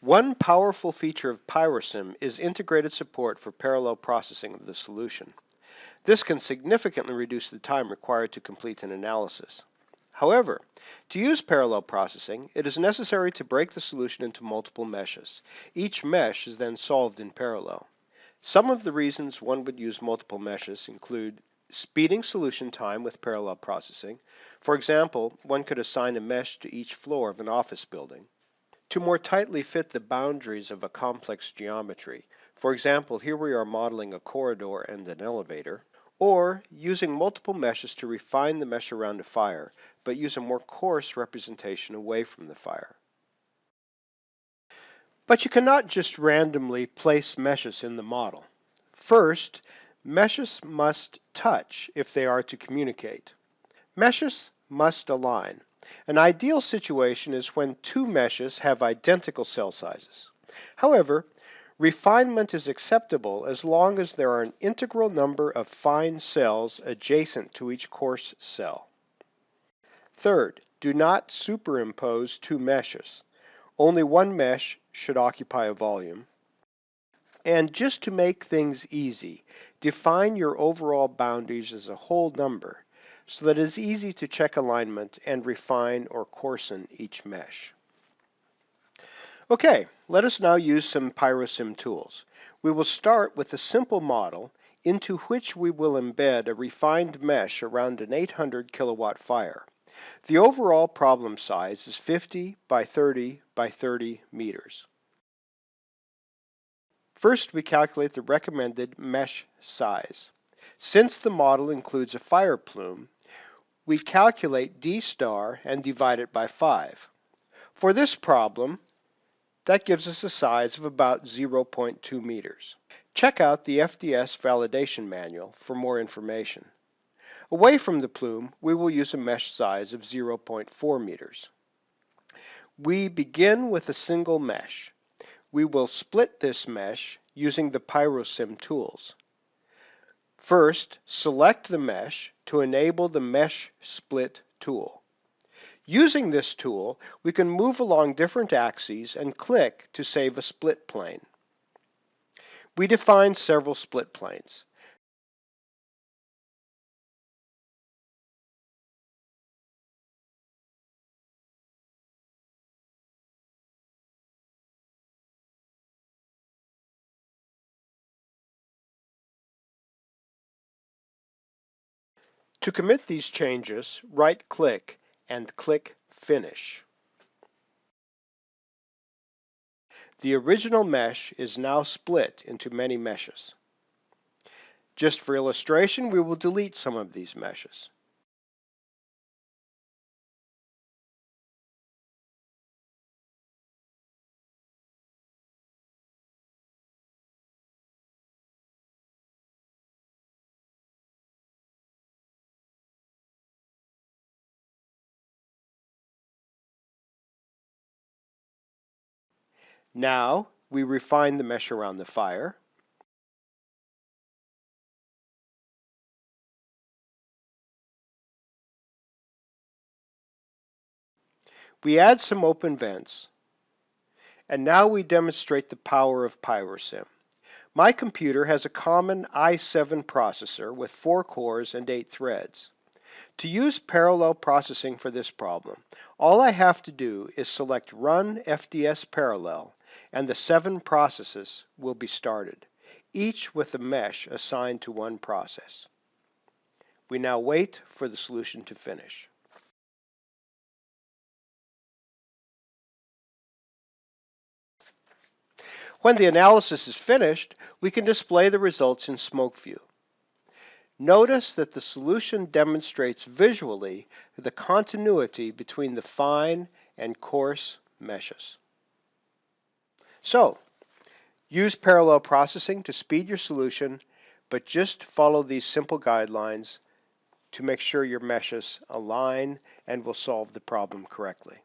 One powerful feature of PyroSim is integrated support for parallel processing of the solution. This can significantly reduce the time required to complete an analysis. However, to use parallel processing, it is necessary to break the solution into multiple meshes. Each mesh is then solved in parallel. Some of the reasons one would use multiple meshes include speeding solution time with parallel processing. For example, one could assign a mesh to each floor of an office building. To more tightly fit the boundaries of a complex geometry. For example, here we are modeling a corridor and an elevator. Or using multiple meshes to refine the mesh around a fire, but use a more coarse representation away from the fire. But you cannot just randomly place meshes in the model. First, meshes must touch if they are to communicate. Meshes must align. An ideal situation is when two meshes have identical cell sizes. However, refinement is acceptable as long as there are an integral number of fine cells adjacent to each coarse cell. Third, do not superimpose two meshes. Only one mesh should occupy a volume. And just to make things easy, define your overall boundaries as a whole number so that it is easy to check alignment and refine or coarsen each mesh. Okay, let us now use some PyroSim tools. We will start with a simple model into which we will embed a refined mesh around an 800 kilowatt fire. The overall problem size is 50 by 30 by 30 meters. First, we calculate the recommended mesh size. Since the model includes a fire plume, we calculate D star and divide it by 5. For this problem, that gives us a size of about 0.2 meters. Check out the FDS validation manual for more information. Away from the plume, we will use a mesh size of 0.4 meters. We begin with a single mesh. We will split this mesh using the PyroSim tools. First, select the mesh to enable the Mesh Split tool. Using this tool, we can move along different axes and click to save a split plane. We define several split planes. To commit these changes, right-click and click Finish. The original mesh is now split into many meshes. Just for illustration, we will delete some of these meshes. Now, we refine the mesh around the fire. We add some open vents. And now we demonstrate the power of PyroSim. My computer has a common i7 processor with 4 cores and 8 threads. To use parallel processing for this problem, all I have to do is select Run FDS Parallel, and the 7 processes will be started, each with a mesh assigned to one process. We now wait for the solution to finish. When the analysis is finished, we can display the results in SmokeView. Notice that the solution demonstrates visually the continuity between the fine and coarse meshes. So, use parallel processing to speed your solution, but just follow these simple guidelines to make sure your meshes align and will solve the problem correctly.